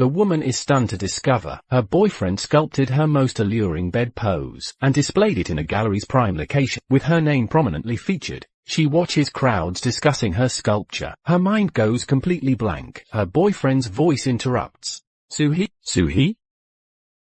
The woman is stunned to discover her boyfriend sculpted her most alluring bed pose and displayed it in a gallery's prime location with her name prominently featured. She watches crowds discussing her sculpture. Her mind goes completely blank. Her boyfriend's voice interrupts. Suhee? Suhee?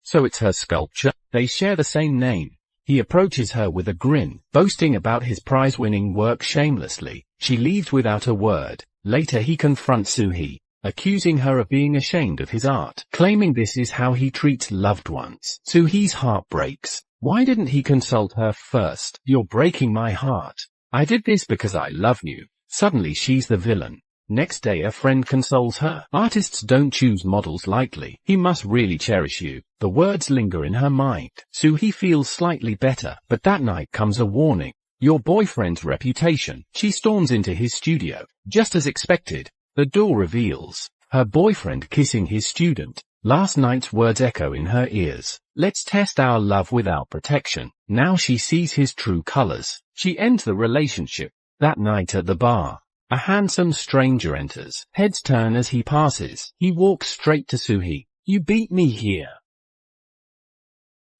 So it's her sculpture? They share the same name. He approaches her with a grin, boasting about his prize-winning work shamelessly. She leaves without a word. Later he confronts Suhee, accusing her of being ashamed of his art, claiming this is how he treats loved ones. Suhee's heart breaks. Why didn't he consult her first? You're breaking my heart. I did this because I love you. Suddenly she's the villain. Next day a friend consoles her. Artists don't choose models lightly. He must really cherish you. The words linger in her mind. Suhee feels slightly better, but that night comes a warning. Your boyfriend's reputation. She storms into his studio. Just as expected, the door reveals her boyfriend kissing his student. Last night's words echo in her ears. Let's test our love without protection. Now she sees his true colors. She ends the relationship. That night at the bar, a handsome stranger enters. Heads turn as he passes. He walks straight to Suhee. You beat me here.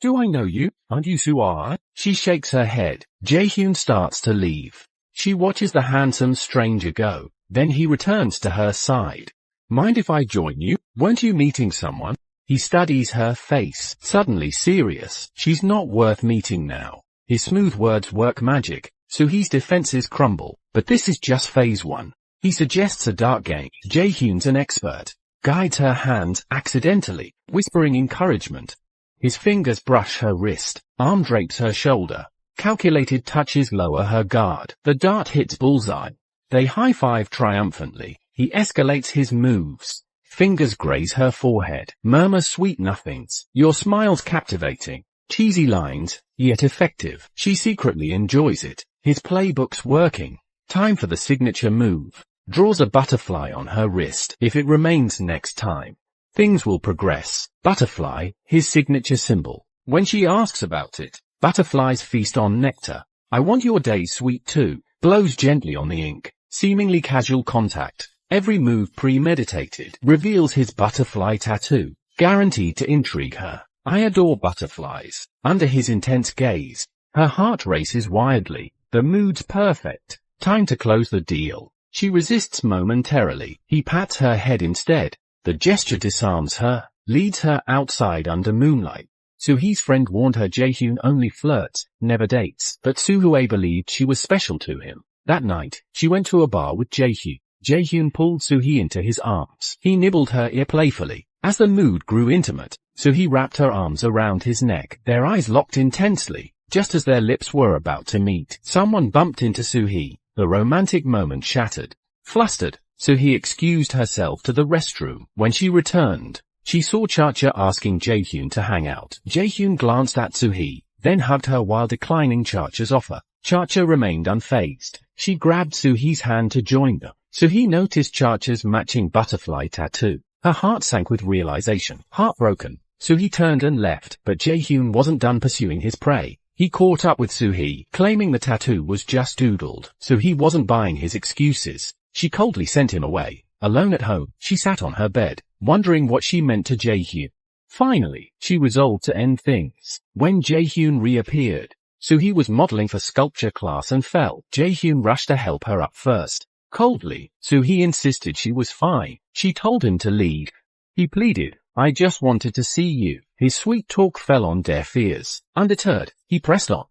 Do I know you? Aren't you Suhee? She shakes her head. Jaehyun starts to leave. She watches the handsome stranger go. Then he returns to her side. Mind if I join you? Weren't you meeting someone? He studies her face, suddenly serious. She's not worth meeting now. His smooth words work magic. Suhee's defenses crumble. But this is just phase 1. He suggests a dark game. Jaehyun's an expert. Guides her hands accidentally, whispering encouragement. His fingers brush her wrist. Arm drapes her shoulder. Calculated touches lower her guard. The dart hits bullseye. They high-five triumphantly. He escalates his moves. Fingers graze her forehead. Murmurs sweet nothings. Your smile's captivating. Cheesy lines, yet effective. She secretly enjoys it. His playbook's working. Time for the signature move. Draws a butterfly on her wrist. If it remains next time, things will progress. Butterfly, his signature symbol. When she asks about it, butterflies feast on nectar. I want your day sweet too. Blows gently on the ink. Seemingly casual contact. Every move premeditated. Reveals his butterfly tattoo. Guaranteed to intrigue her. I adore butterflies. Under his intense gaze, her heart races wildly. The mood's perfect. Time to close the deal. She resists momentarily. He pats her head instead. The gesture disarms her, leads her outside under moonlight. Suhee's friend warned her Jaehyun only flirts, never dates, but Suhee believed she was special to him. That night, she went to a bar with Jaehyun. Jaehyun pulled Suhee into his arms. He nibbled her ear playfully. As the mood grew intimate, Suhee wrapped her arms around his neck. Their eyes locked intensely. Just as their lips were about to meet, someone bumped into Suhee. The romantic moment shattered. Flustered, Suhee excused herself to the restroom. When she returned, she saw Chacha asking Jaehyun to hang out. Jaehyun glanced at Suhee, then hugged her while declining Chacha's offer. Chacha remained unfazed. She grabbed Suhee's hand to join them. Suhee noticed Chacha's matching butterfly tattoo. Her heart sank with realization. Heartbroken, Suhee turned and left, but Jaehyun wasn't done pursuing his prey. He caught up with Suhee, claiming the tattoo was just doodled. Suhee wasn't buying his excuses. She coldly sent him away. Alone at home, she sat on her bed, wondering what she meant to Jaehyun. Finally, she resolved to end things. When Jaehyun reappeared, Suhee was modeling for sculpture class and fell. Jaehyun rushed to help her up first. Coldly, Suhee insisted she was fine. She told him to leave. He pleaded, I just wanted to see you. His sweet talk fell on deaf ears. Undeterred, he pressed on.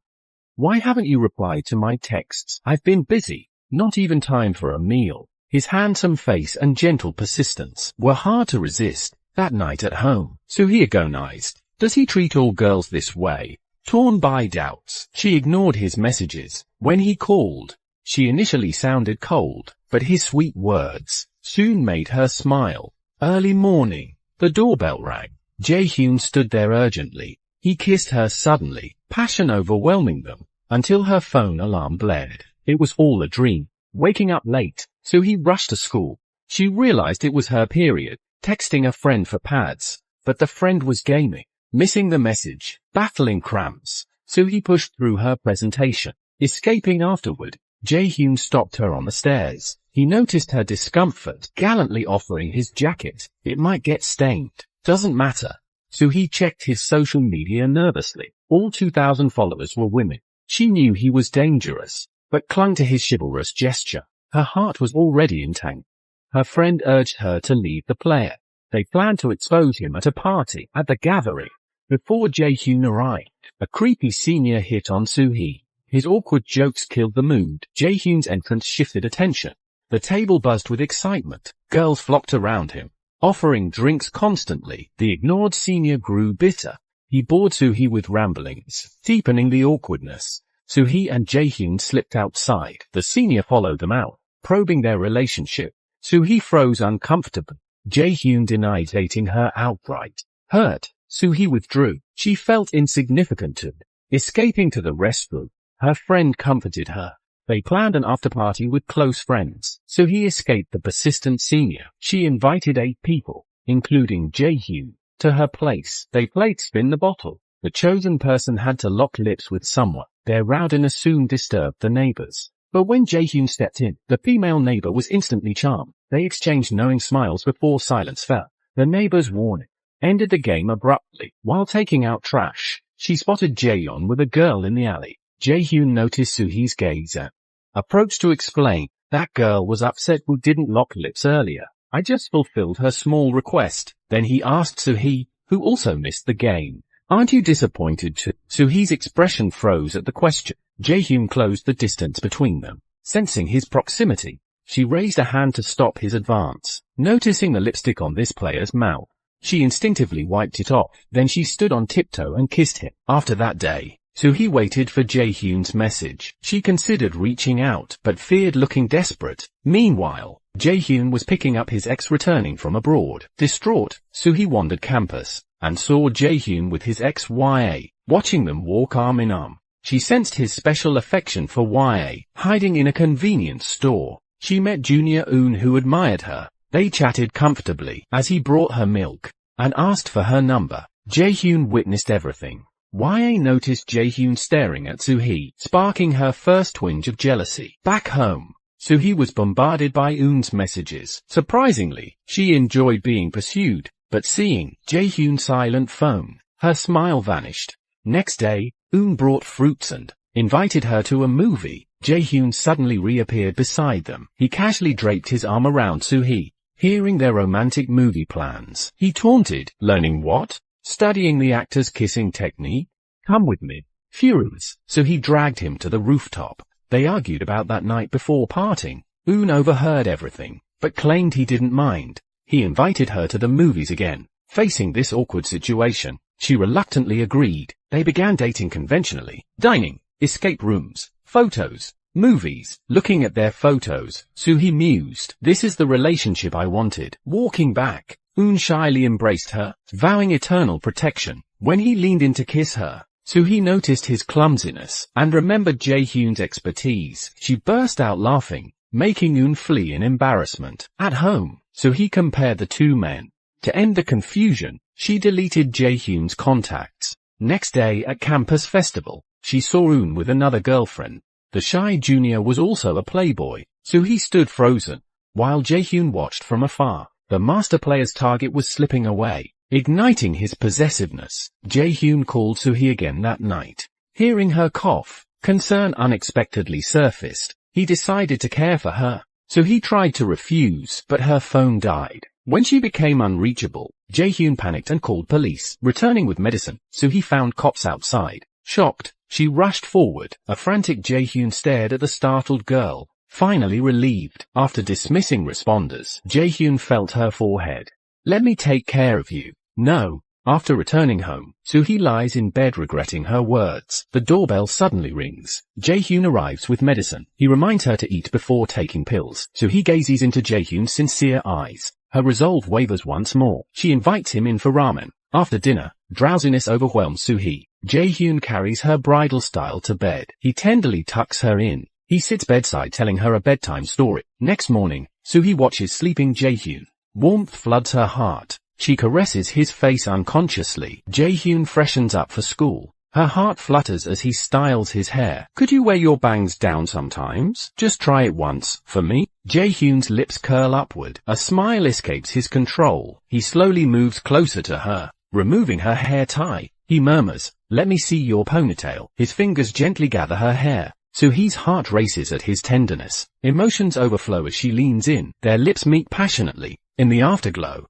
Why haven't you replied to my texts? I've been busy. Not even time for a meal. His handsome face and gentle persistence were hard to resist. That night at home, Suhee agonized. Does he treat all girls this way? Torn by doubts, she ignored his messages. When he called, she initially sounded cold, but his sweet words soon made her smile. Early morning, the doorbell rang. Jaehyun stood there urgently. He kissed her suddenly, passion overwhelming them, until her phone alarm blared. It was all a dream. Waking up late, Suhee rushed to school. She realized it was her period, texting a friend for pads, but the friend was gaming. Missing the message, battling cramps, Suhee pushed through her presentation. Escaping afterward, Jaehyun stopped her on the stairs. He noticed her discomfort, gallantly offering his jacket. It might get stained. Doesn't matter. Soo-hee checked his social media nervously. All 2,000 followers were women. She knew he was dangerous, but clung to his chivalrous gesture. Her heart was already entangled. Her friend urged her to leave the player. They planned to expose him at a party at the gathering. Before Jae-hyun arrived, a creepy senior hit on Soo-hee. His awkward jokes killed the mood. Jae-hyun's entrance shifted attention. The table buzzed with excitement. Girls flocked around him, offering drinks constantly. The ignored senior grew bitter. He bored Soo-hee with ramblings, deepening the awkwardness. Soo-hee and Jae-hyun slipped outside. The senior followed them out, probing their relationship. Soo-hee froze uncomfortably. Jae-hyun denied dating her outright. Hurt, Soo-hee withdrew. She felt insignificant too. Escaping to the restroom, her friend comforted her. They planned an after-party with close friends. Soo-hee escaped the persistent senior. She invited 8 people, including Jae-hyun, to her place. They played spin the bottle. The chosen person had to lock lips with someone. Their rowdiness soon disturbed the neighbors. But when Jae-hyun stepped in, the female neighbor was instantly charmed. They exchanged knowing smiles before silence fell. The neighbor's warning ended the game abruptly. While taking out trash, she spotted Jaeyeon with a girl in the alley. Jae-hyun noticed Soo-hee's gaze and approached to explain. That girl was upset we didn't lock lips earlier. I just fulfilled her small request. Then he asked Soo-hee, who also missed the game, aren't you disappointed too? Soo-hee's expression froze at the question. Jae-hyun closed the distance between them. Sensing his proximity, she raised a hand to stop his advance. Noticing the lipstick on this player's mouth, she instinctively wiped it off. Then she stood on tiptoe and kissed him. After that day, Soo-hee waited for Jae-hyun's message. She considered reaching out, but feared looking desperate. Meanwhile, Jae-hyun was picking up his ex returning from abroad. Distraught, Soo-hee wandered campus and saw Jae-hyun with his ex YA. Watching them walk arm in arm, she sensed his special affection for YA. Hiding in a convenience store, she met Junior Eun, who admired her. They chatted comfortably as he brought her milk and asked for her number. Jae-hyun witnessed everything. YA noticed Jae-hyun staring at Soo-hee, sparking her first twinge of jealousy. Back home, Soo-hee was bombarded by Eun's messages. Surprisingly, she enjoyed being pursued, but seeing Jae-hyun's silent phone, her smile vanished. Next day, Eun brought fruits and invited her to a movie. Jae-hyun suddenly reappeared beside them. He casually draped his arm around Soo-hee. Hearing their romantic movie plans, he taunted, learning what? Studying the actor's kissing technique? Come with me. Furious, Soo-hee dragged him to the rooftop. They argued about that night before parting. Eun overheard everything, but claimed he didn't mind. He invited her to the movies again. Facing this awkward situation, she reluctantly agreed. They began dating conventionally. Dining, escape rooms, photos, movies. Looking at their photos, Soo-hee mused, this is the relationship I wanted. Walking back, Eun shyly embraced her, vowing eternal protection. When he leaned in to kiss her, Soo-hee noticed his clumsiness and remembered Jae-hyun's expertise. She burst out laughing, making Eun flee in embarrassment. At home, Soo-hee compared the two men. To end the confusion, she deleted Jae-hyun's contacts. Next day at campus festival, she saw Eun with another girlfriend. The shy junior was also a playboy. Soo-hee stood frozen, while Jae-hyun watched from afar. The master player's target was slipping away, igniting his possessiveness. Jae-hyun called Soo-hee again that night. Hearing her cough, concern unexpectedly surfaced. He decided to care for her. Soo-hee tried to refuse, but her phone died. When she became unreachable, Jae-hyun panicked and called police. Returning with medicine, Soo-hee found cops outside. Shocked, she rushed forward. A frantic Jae-hyun stared at the startled girl. Finally relieved, after dismissing responders, Jae-hyun felt her forehead. Let me take care of you. No. After returning home, Soo-hee lies in bed regretting her words. The doorbell suddenly rings. Jae-hyun arrives with medicine. He reminds her to eat before taking pills. Soo-hee gazes into Jae-hyun's sincere eyes. Her resolve wavers once more. She invites him in for ramen. After dinner, drowsiness overwhelms Soo-hee. Jae-hyun carries her bridal style to bed. He tenderly tucks her in. He sits bedside telling her a bedtime story. Next morning, Soo-hee watches sleeping Jae-hyun. Warmth floods her heart. She caresses his face unconsciously. Jae-hyun freshens up for school. Her heart flutters as he styles his hair. Could you wear your bangs down sometimes? Just try it once, for me? Jae-hyun's lips curl upward. A smile escapes his control. He slowly moves closer to her, removing her hair tie. He murmurs, "Let me see your ponytail." His fingers gently gather her hair. Soo-hee's heart races at his tenderness. Emotions overflow as she leans in. Their lips meet passionately, in the afterglow.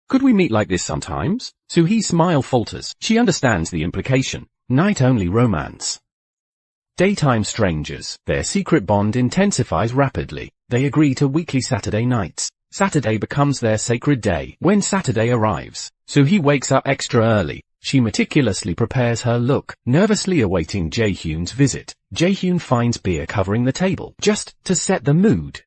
Could we meet like this sometimes? Soo-hee's smile falters. She understands the implication. Night-only romance. Daytime strangers. Their secret bond intensifies rapidly. They agree to weekly Saturday nights. Saturday becomes their sacred day. When Saturday arrives, Soo-hee wakes up extra early. She meticulously prepares her look, nervously awaiting Jae-hyun's visit. Jae-hyun finds beer covering the table, just to set the mood.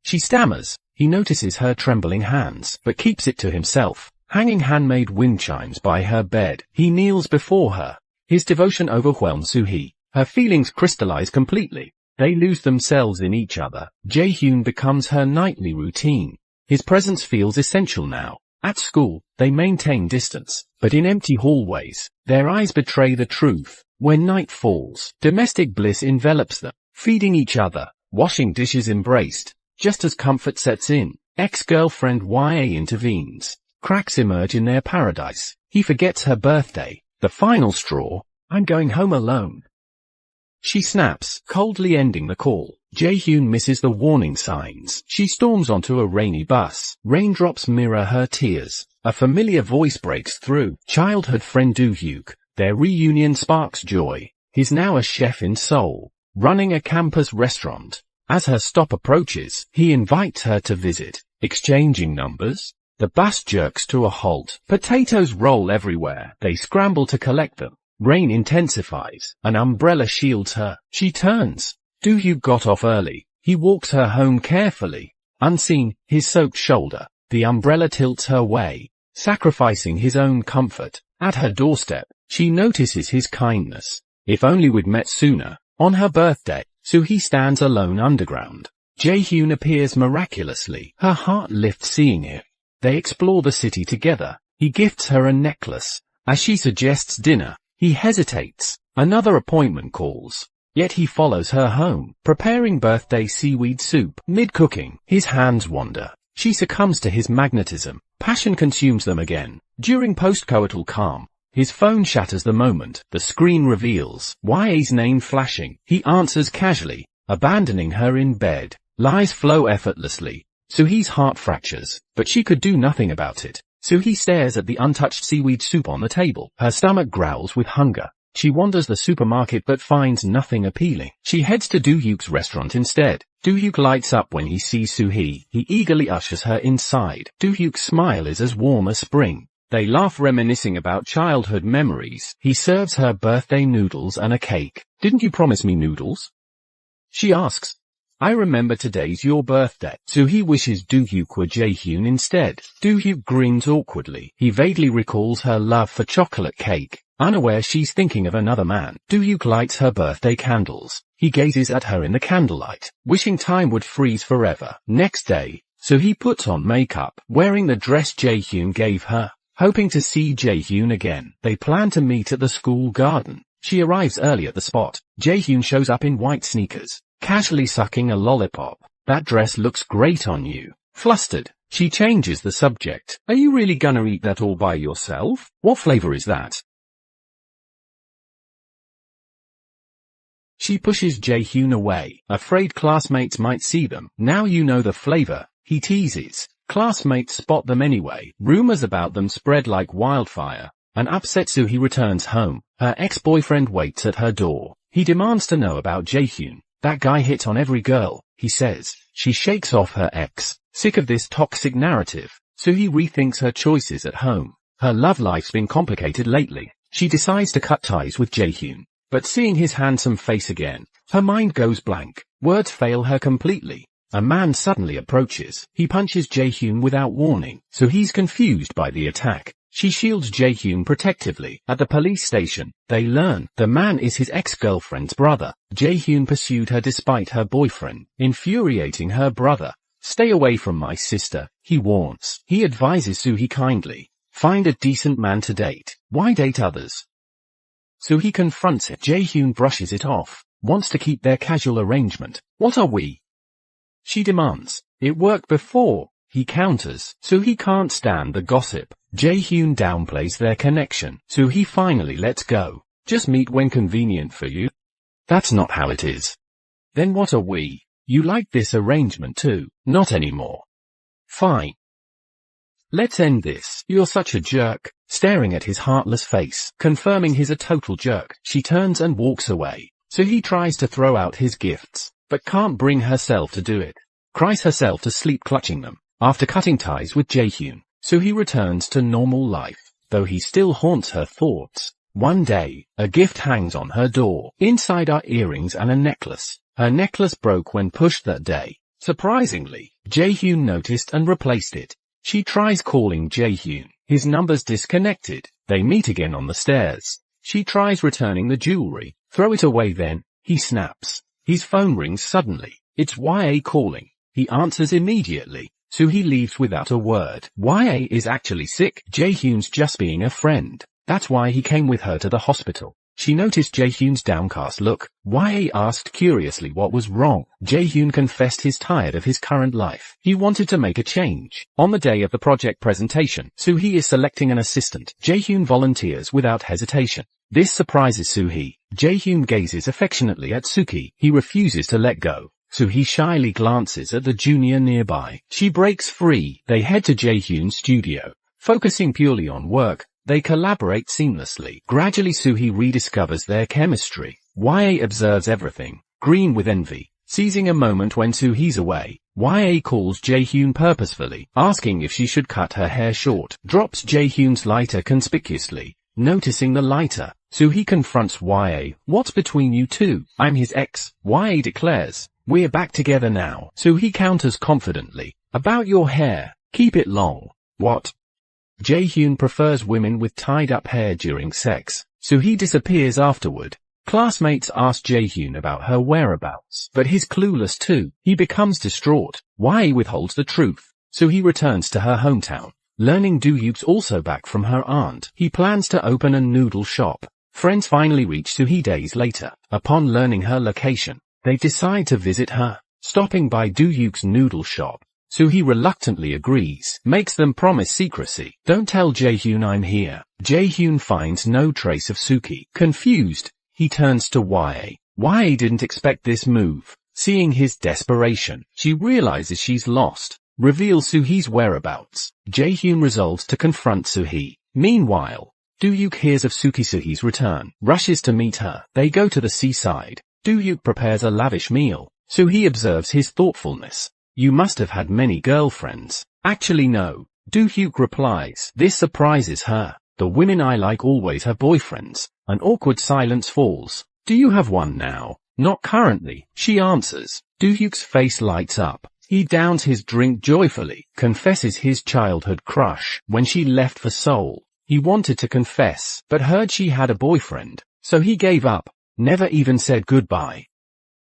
She stammers. He notices her trembling hands, but keeps it to himself. Hanging handmade wind chimes by her bed, he kneels before her. His devotion overwhelms Soo-hee. Her feelings crystallize completely. They lose themselves in each other. Jae-hyun becomes her nightly routine. His presence feels essential now. At school, they maintain distance, but in empty hallways, their eyes betray the truth. When night falls, domestic bliss envelops them, feeding each other, washing dishes embraced. Just as comfort sets in, ex-girlfriend YA intervenes. Cracks emerge in their paradise. He forgets her birthday. The final straw. "I'm going home alone." She snaps, coldly ending the call. Jae-hyun misses the warning signs. She storms onto a rainy bus. Raindrops mirror her tears. A familiar voice breaks through. Childhood friend Do-hyuk. Their reunion sparks joy. He's now a chef in Seoul, running a campus restaurant. As her stop approaches, he invites her to visit. Exchanging numbers, the bus jerks to a halt. Potatoes roll everywhere. They scramble to collect them. Rain intensifies. An umbrella shields her. She turns. Do-hyuk got off early. He walks her home carefully. Unseen, his soaked shoulder. The umbrella tilts her way, sacrificing his own comfort. At her doorstep, she notices his kindness. If only we'd met sooner. On her birthday, Soo-hee stands alone underground. Jae-hyun appears miraculously. Her heart lifts seeing him. They explore the city together. He gifts her a necklace. As she suggests dinner, he hesitates. Another appointment calls. Yet he follows her home, preparing birthday seaweed soup. Mid-cooking, his hands wander. She succumbs to his magnetism. Passion consumes them again. During post-coital calm, his phone shatters the moment. The screen reveals YA's name flashing. He answers casually, abandoning her in bed. Lies flow effortlessly. Soo-hee's heart fractures, but she could do nothing about it. Soo-hee stares at the untouched seaweed soup on the table. Her stomach growls with hunger. She wanders the supermarket but finds nothing appealing. She heads to Do-hyuk's restaurant instead. Do-hyuk lights up when he sees Soo-hee. He eagerly ushers her inside. Do-hyuk's smile is as warm as spring. They laugh, reminiscing about childhood memories. He serves her birthday noodles and a cake. "Didn't you promise me noodles?" she asks. "I remember today's your birthday." Soo-hee wishes Do-hyuk were Jae-hyun instead. Do-hyuk grins awkwardly. He vaguely recalls her love for chocolate cake, unaware she's thinking of another man. Do-hyuk lights her birthday candles. He gazes at her in the candlelight, wishing time would freeze forever. Next day, Soo-hee puts on makeup, wearing the dress Jae-hyun gave her, hoping to see Jae-hyun again. They plan to meet at the school garden. She arrives early at the spot. Jae-hyun shows up in white sneakers, casually sucking a lollipop. "That dress looks great on you." Flustered, she changes the subject. "Are you really gonna eat that all by yourself? What flavor is that?" She pushes Jae-hyun away, afraid classmates might see them. "Now you know the flavor," he teases. Classmates spot them anyway. Rumors about them spread like wildfire. An upset Soo-hee returns home. Her ex-boyfriend waits at her door. He demands to know about Jae-hyun. "That guy hits on every girl," he says. She shakes off her ex. Sick of this toxic narrative, Soo-hee rethinks her choices at home. Her love life's been complicated lately. She decides to cut ties with Jae-hyun. But seeing his handsome face again, her mind goes blank. Words fail her completely. A man suddenly approaches. He punches Jae-hyun without warning, so he's confused by the attack. She shields Jae-hyun protectively. At the police station, they learn the man is his ex-girlfriend's brother. Jae-hyun pursued her despite her boyfriend, infuriating her brother. "Stay away from my sister," he warns. He advises Soo-hee kindly, "Find a decent man to date. Why date others?" Soo-hee confronts it. Jae-hyun brushes it off, wants to keep their casual arrangement. What are we? She demands. It worked before, he counters. Soo-hee can't stand the gossip. Jae-hyun downplays their connection. Soo-hee finally lets go. Just meet when convenient for you. That's not how it is. Then what are we? You like this arrangement too? Not anymore. Fine. Let's end this. You're such a jerk. Staring at his heartless face, confirming he's a total jerk, she turns and walks away. Soo-hee tries to throw out his gifts, but can't bring herself to do it. Cries herself to sleep clutching them. After cutting ties with Jae-hyun, Soo-hee returns to normal life, though he still haunts her thoughts. One day, a gift hangs on her door. Inside are earrings and a necklace. Her necklace broke when pushed that day. Surprisingly, Jae-hyun noticed and replaced it. She tries calling Jae-hyun. His number's disconnected. They meet again on the stairs. She tries returning the jewelry. Throw it away then. He snaps. His phone rings suddenly. It's YA calling. He answers immediately. Soo-hee leaves without a word. YA is actually sick. Jae-hyun's just being a friend. That's why he came with her to the hospital. She noticed Jae-hyun's downcast look. YA asked curiously what was wrong. Jae-hyun confessed he's tired of his current life. He wanted to make a change. On the day of the project presentation, Soo-hee is selecting an assistant. Jae-hyun volunteers without hesitation. This surprises Soo-hee. Jae-hyun gazes affectionately at Soo-hee. He refuses to let go. Soo-hee shyly glances at the junior nearby. She breaks free. They head to Jae-hyun's studio. Focusing purely on work, they collaborate seamlessly. Gradually Soo-hee rediscovers their chemistry. YA observes everything, green with envy. Seizing a moment when Soo-hee's away, YA calls Jae-hyun purposefully, asking if she should cut her hair short. Drops Jae-hyun's lighter conspicuously. Noticing the lighter, Soo-hee confronts YA. What's between you two? I'm his ex, YA declares. We're back together now. Soo-hee counters confidently. About your hair, keep it long. What? Jae-hyun prefers women with tied-up hair during sex. Soo-hee disappears afterward. Classmates ask Jae-hyun about her whereabouts, but he's clueless too. He becomes distraught. YA withholds the truth. Soo-hee returns to her hometown. Learning Do-hyuk's also back from her aunt. He plans to open a noodle shop. Friends finally reach Soo-hee days later. Upon learning her location, they decide to visit her, stopping by Do-hyuk's noodle shop. Soo-hee reluctantly agrees, makes them promise secrecy. Don't tell Jae-hyun I'm here. Jae-hyun finds no trace of Soo-hee. Confused, he turns to YA. YA didn't expect this move. Seeing his desperation, she realizes she's lost. Reveals Soo-hee's whereabouts. Jae-hyun resolves to confront Soo-hee. Meanwhile, Do-hyuk hears of Soo-hee's return, rushes to meet her. They go to the seaside. Do-hyuk prepares a lavish meal. Soo-hee observes his thoughtfulness. You must have had many girlfriends. Actually no, Do-hyuk replies. This surprises her. The women I like always have boyfriends. An awkward silence falls. Do you have one now? Not currently, she answers. Do-hyuk's face lights up. He downs his drink joyfully, confesses his childhood crush. When she left for Seoul, he wanted to confess, but heard she had a boyfriend, so he gave up. Never even said goodbye.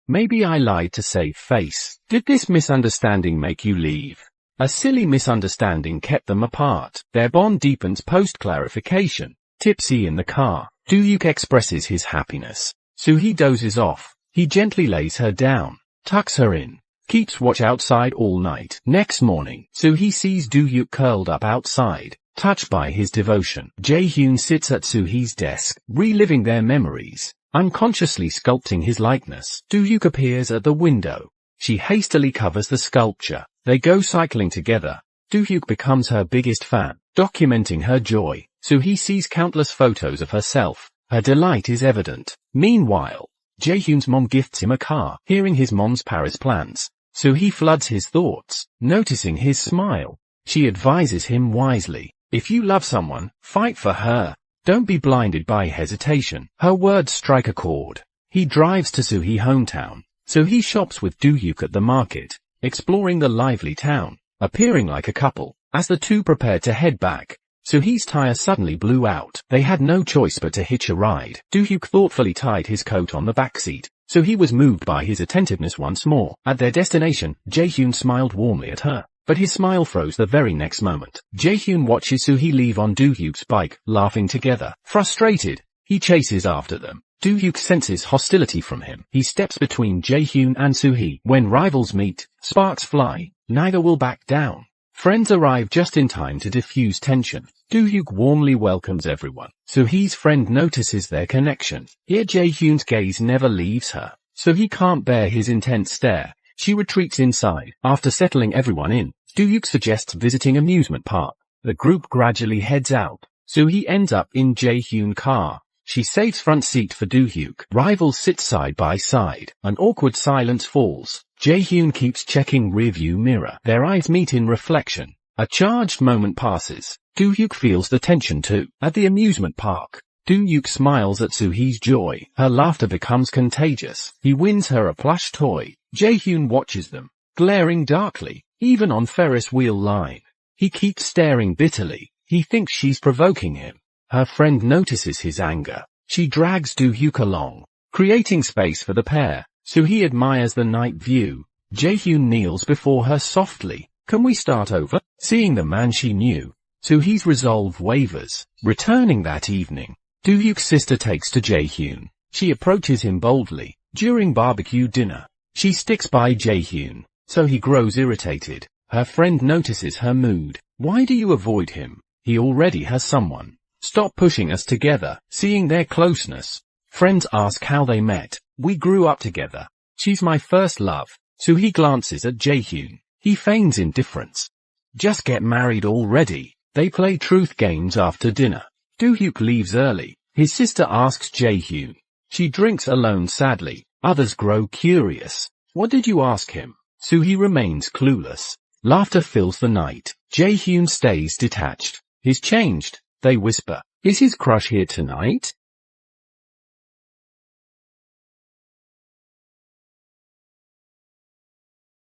Maybe I lied to save face. Did this misunderstanding make you leave? A silly misunderstanding kept them apart. Their bond deepens post-clarification. Tipsy in the car, Do-hyuk expresses his happiness. Soo-hee dozes off. He gently lays her down, tucks her in, keeps watch outside all night. Next morning, Soo-hee sees Do-hyuk curled up outside, touched by his devotion. Jae-hyun sits at Soo-hee's desk, reliving their memories. Unconsciously sculpting his likeness, Do-hyuk appears at the window. She hastily covers the sculpture. They go cycling together. Do-hyuk becomes her biggest fan, documenting her joy. Soo-hee sees countless photos of herself. Her delight is evident. Meanwhile, Jae-hyun's mom gifts him a car. Hearing his mom's Paris plans, Soo-hee floods his thoughts. Noticing his smile, she advises him wisely. If you love someone, fight for her. Don't be blinded by hesitation. Her words strike a chord. He drives to Soo-hee hometown. Soo-hee shops with Do-hyuk at the market, exploring the lively town, appearing like a couple. As the two prepare to head back, Soo-hee's tire suddenly blew out. They had no choice but to hitch a ride. Do-hyuk thoughtfully tied his coat on the backseat. Soo-hee was moved by his attentiveness once more. At their destination, Jae-hyun smiled warmly at her. But his smile froze the very next moment. Jae-hyun watches Soo-hee leave on Do-hyuk's bike, laughing together. Frustrated, he He chases after them. Do-hyuk senses hostility from him. He steps between Jae-hyun and Soo-hee. When rivals meet, sparks fly. Neither will back down. Friends arrive just in time to diffuse tension. Do-hyuk warmly welcomes everyone. Soo-hee's friend notices their connection. Yet Jae-hyun's gaze never leaves her. So he can't bear his intense stare. She retreats inside. After settling everyone in, Do-hyuk suggests visiting amusement park. The group gradually heads out. Soo-hee ends up in Jae-hyun's car. She saves front seat for Do-hyuk. Rivals sit side by side. An awkward silence falls. Jae-hyun keeps checking rearview mirror. Their eyes meet in reflection. A charged moment passes. Do-hyuk feels the tension too. At the amusement park, Do-hyuk smiles at Soo-hee's joy. Her laughter becomes contagious. He wins her a plush toy. Jae-hyun watches them, glaring darkly, even on Ferris wheel line. He keeps staring bitterly. He thinks she's provoking him. Her friend notices his anger. She drags Do-hyuk along, creating space for the pair. Soo-hee admires the night view. Jae-hyun kneels before her softly. Can we start over? Seeing the man she knew, Soo-hee's resolve wavers. Returning that evening, Do-hyuk's sister takes to Jae-hyun. She approaches him boldly. During barbecue dinner, she sticks by Jae-hyun, so he grows irritated. Her friend notices her mood. Why do you avoid him? He already has someone. Stop pushing us together. Seeing their closeness, friends ask how they met. We grew up together. She's my first love. Soo-hee glances at Jae-hyun. He feigns indifference. Just get married already. They play truth games after dinner. Do-hyuk leaves early. His sister asks Jae-hyun. She drinks alone sadly. Others grow curious. What did you ask him? Soo-hee remains clueless. Laughter fills the night. Jae-hyun stays detached. He's changed. They whisper. Is his crush here tonight?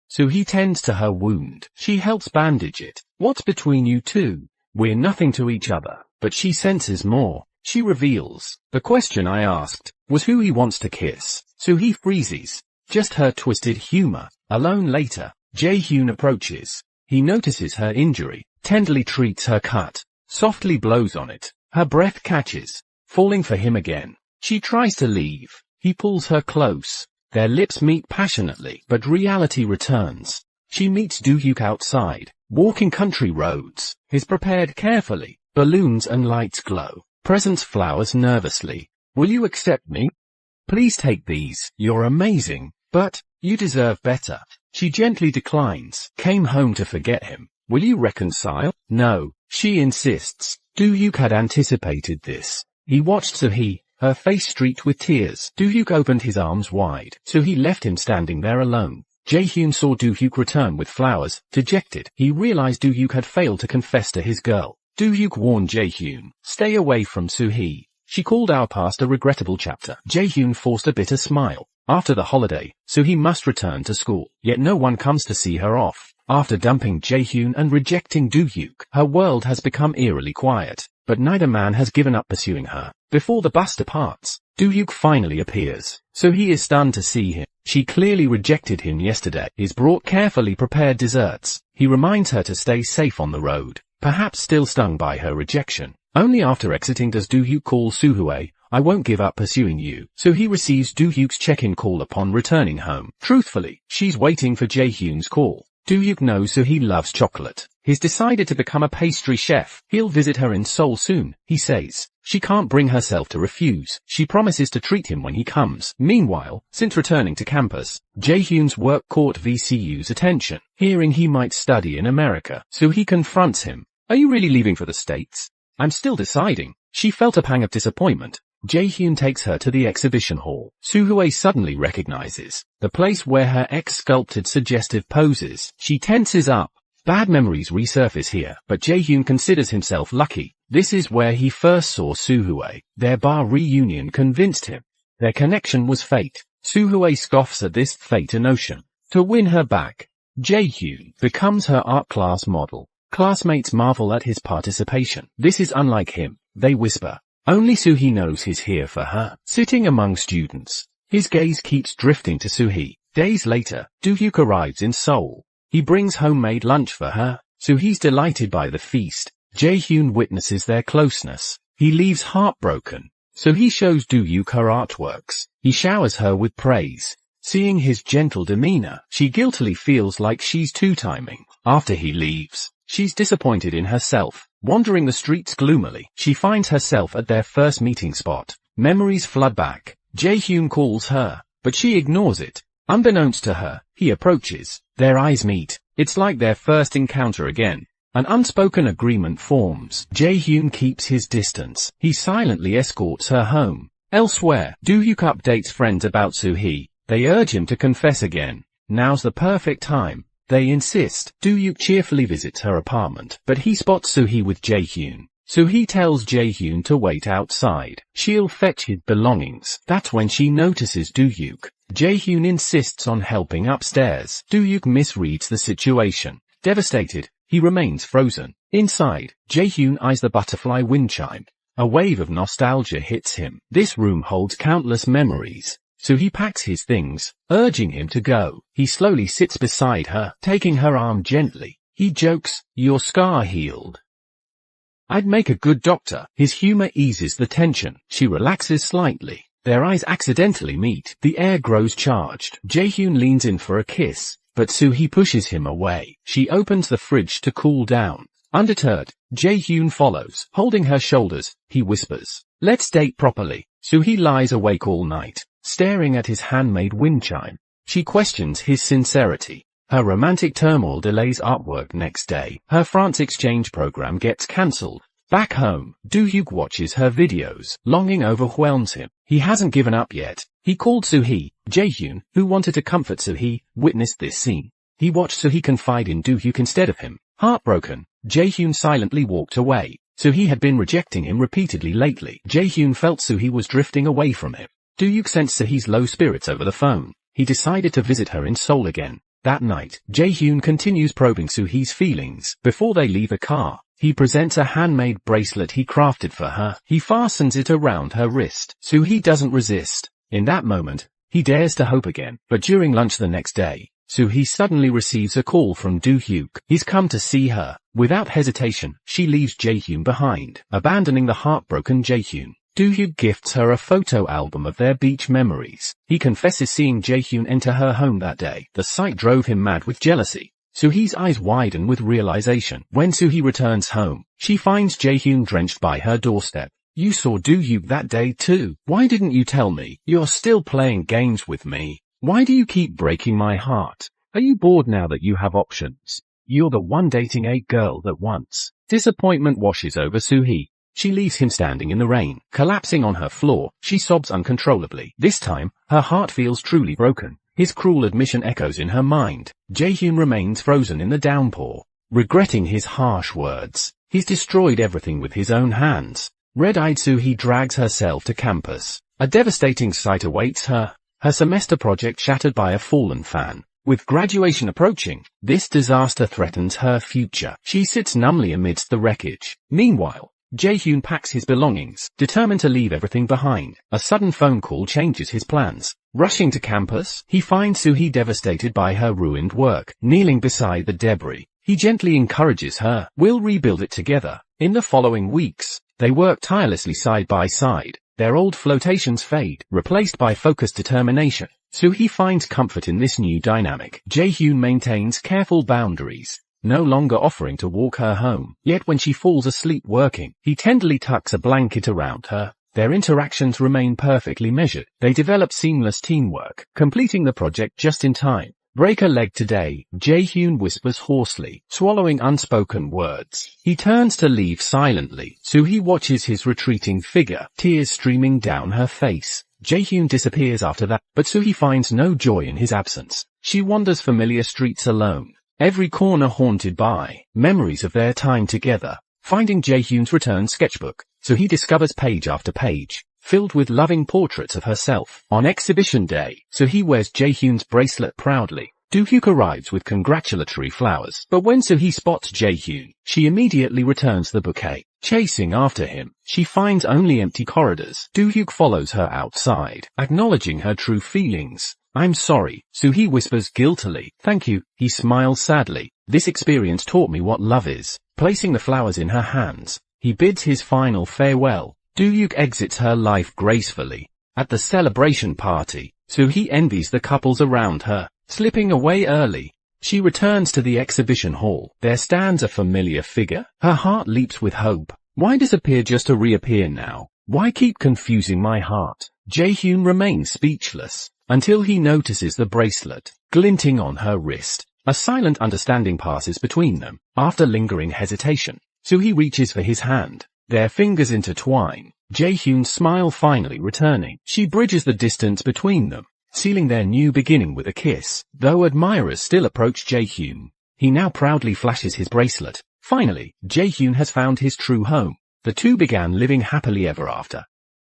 Soo-hee tends to her wound. She helps bandage it. What's between you two? We're nothing to each other. But she senses more. She reveals. The question I asked was who he wants to kiss. Soo-hee freezes. Just her twisted humor. Alone later, Jae-hyun approaches. He notices her injury, tenderly treats her cut, softly blows on it. Her breath catches, falling for him again. She tries to leave. He pulls her close. Their lips meet passionately, but reality returns. She meets Do-hyuk outside, walking country roads. He's prepared carefully. Balloons and lights glow. Presents flowers nervously. Will you accept me? Please take these. You're amazing. But, you deserve better. She gently declines. Came home to forget him. Will you reconcile? No, she insists. Do-hyuk had anticipated this. He watched Soo-hee, her face streaked with tears. Do-hyuk opened his arms wide. Soo-hee left him standing there alone. Jae-hyun saw Do-hyuk return with flowers. Dejected, he realized Do-hyuk had failed to confess to his girl. Do-hyuk warned Jae-hyun, stay away from Soo-hee. She called our past a regrettable chapter. Jae-hyun forced a bitter smile. After the holiday, Soo-hee must return to school. Yet no one comes to see her off. After dumping Jae-hyun and rejecting Do-hyuk, her world has become eerily quiet. But neither man has given up pursuing her. Before the bus departs, Do-hyuk finally appears. Soo-hee is stunned to see him. She clearly rejected him yesterday. He's brought carefully prepared desserts. He reminds her to stay safe on the road. Perhaps still stung by her rejection. Only after exiting does Do-hyuk call Soo-hee. I won't give up pursuing you. Soo-hee receives Do-hyuk's check-in call upon returning home. Truthfully, she's waiting for Jae-hyun's call. Do-hyuk knows Soo-hee loves chocolate. He's decided to become a pastry chef. He'll visit her in Seoul soon, he says. She can't bring herself to refuse. She promises to treat him when he comes. Meanwhile, since returning to campus, Jae-hyun's work caught VCU's attention. Hearing he might study in America, Soo-hee confronts him. Are you really leaving for the States? I'm still deciding. She felt a pang of disappointment. Jae-hyun takes her to the exhibition hall. Soo-hee suddenly recognizes the place where her ex sculpted suggestive poses. She tenses up. Bad memories resurface here, but Jae-hyun considers himself lucky. This is where he first saw Soo-hee. Their bar reunion convinced him. Their connection was fate. Soo-hee scoffs at this fate notion. To win her back, Jae-hyun becomes her art class model. Classmates marvel at his participation. This is unlike him, they whisper. Only Soo-hee knows he's here for her. Sitting among students, his gaze keeps drifting to Soo-hee. Days later, Do-hyuk arrives in Seoul. He brings homemade lunch for her. Soo-hee's delighted by the feast. Jae-hyun witnesses their closeness. He leaves heartbroken. Soo-hee shows Do-hyuk her artworks. He showers her with praise. Seeing his gentle demeanor, she guiltily feels like she's two-timing. After he leaves, she's disappointed in herself. Wandering the streets gloomily, she finds herself at their first meeting spot. Memories flood back. Jae-hyun calls her, but she ignores it. Unbeknownst to her, he approaches. Their eyes meet. It's like their first encounter again. An unspoken agreement forms. Jae-hyun keeps his distance. He silently escorts her home. Elsewhere, Do-hyuk updates friends about Soo-hee. They urge him to confess again. Now's the perfect time. They insist. Do-hyuk cheerfully visits her apartment, but he spots Soo-hee with Jae-hyun. Soo-hee tells Jae-hyun to wait outside. She'll fetch his belongings. That's when she notices Do-hyuk. Jae-hyun insists on helping upstairs. Do-hyuk misreads the situation. Devastated, he remains frozen. Inside, Jae-hyun eyes the butterfly wind chime. A wave of nostalgia hits him. This room holds countless memories. So he packs his things, urging him to go. He slowly sits beside her, taking her arm gently. He jokes, "Your scar healed. I'd make a good doctor." His humor eases the tension. She relaxes slightly. Their eyes accidentally meet. The air grows charged. Jae-hyun leans in for a kiss, but Soo-hee pushes him away. She opens the fridge to cool down. Undeterred, Jae-hyun follows. Holding her shoulders, he whispers, "Let's date properly." Soo-hee lies awake all night, staring at his handmade wind chime. She questions his sincerity. Her romantic turmoil delays artwork next day. Her France exchange program gets cancelled. Back home, Do-hyuk watches her videos. Longing overwhelms him. He hasn't given up yet. He called Soo-hee. Jae-hyun, who wanted to comfort Soo-hee, witnessed this scene. He watched Soo-hee confide in Do-hyuk instead of him. Heartbroken, Jae-hyun silently walked away. Soo-hee had been rejecting him repeatedly lately. Jae-hyun felt Soo-hee was drifting away from him. Do-hyuk sensed Soo-hee's low spirits over the phone. He decided to visit her in Seoul again. That night, Jae-hyun continues probing Soo-hee's feelings. Before they leave a car, he presents a handmade bracelet he crafted for her. He fastens it around her wrist. Soo-hee doesn't resist. In that moment, he dares to hope again. But during lunch the next day, Soo-hee suddenly receives a call from Do-hyuk. He's come to see her. Without hesitation, she leaves Jae-hyun behind, abandoning the heartbroken Jae-hyun. Do-hyuk gifts her a photo album of their beach memories. He confesses seeing Jae-hyun enter her home that day. The sight drove him mad with jealousy. Soo-hee's eyes widen with realization. When Soo-hee returns home, she finds Jae-hyun drenched by her doorstep. "You saw Do-hyuk that day too. Why didn't you tell me? You're still playing games with me. Why do you keep breaking my heart? Are you bored now that you have options? You're the one dating 8 girls at once." Disappointment washes over Soo-hee. She leaves him standing in the rain. Collapsing on her floor, she sobs uncontrollably. This time, her heart feels truly broken. His cruel admission echoes in her mind. Jae-hyun remains frozen in the downpour, regretting his harsh words. He's destroyed everything with his own hands. Red-eyed Soo-hee drags herself to campus. A devastating sight awaits her. Her semester project shattered by a fallen fan. With graduation approaching, this disaster threatens her future. She sits numbly amidst the wreckage. Meanwhile, Jae-hyun packs his belongings, determined to leave everything behind. A sudden phone call changes his plans. Rushing to campus, he finds Soo-hee devastated by her ruined work. Kneeling beside the debris, he gently encourages her. "We'll rebuild it together." In the following weeks, they work tirelessly side by side. Their old flotations fade, replaced by focused determination. Soo-hee finds comfort in this new dynamic. Jae-hyun maintains careful boundaries, no longer offering to walk her home. Yet when she falls asleep working, he tenderly tucks a blanket around her. Their interactions remain perfectly measured. They develop seamless teamwork, completing the project just in time. "Break a leg today," Jae-hyun whispers hoarsely, swallowing unspoken words. He turns to leave silently. Soo-hee watches his retreating figure, tears streaming down her face. Jae-hyun disappears after that, but Soo-hee finds no joy in his absence. She wanders familiar streets alone, every corner haunted by memories of their time together. Finding Jae-hyun's return sketchbook, Soo-hee discovers page after page, filled with loving portraits of herself. On exhibition day, Soo-hee wears Jae-hyun's bracelet proudly. Do-hyuk arrives with congratulatory flowers, but when Soo-hee spots Jae-hyun, she immediately returns the bouquet. Chasing after him, she finds only empty corridors. Do-hyuk follows her outside, acknowledging her true feelings. "I'm sorry," Soo-hee whispers guiltily. "Thank you," he smiles sadly. "This experience taught me what love is." Placing the flowers in her hands, he bids his final farewell. Doohyuk exits her life gracefully. At the celebration party, Soo-hee envies the couples around her, slipping away early. She returns to the exhibition hall. There stands a familiar figure. Her heart leaps with hope. Why disappear just to reappear now? Why keep confusing my heart? Jaehyun remains speechless, until he notices the bracelet, glinting on her wrist. A silent understanding passes between them. After lingering hesitation, Soo-hee reaches for his hand. Their fingers intertwine, Jaehyun's smile finally returning. She bridges the distance between them, sealing their new beginning with a kiss. Though admirers still approach Jaehyun, he now proudly flashes his bracelet. Finally, Jaehyun has found his true home. The two began living happily ever after.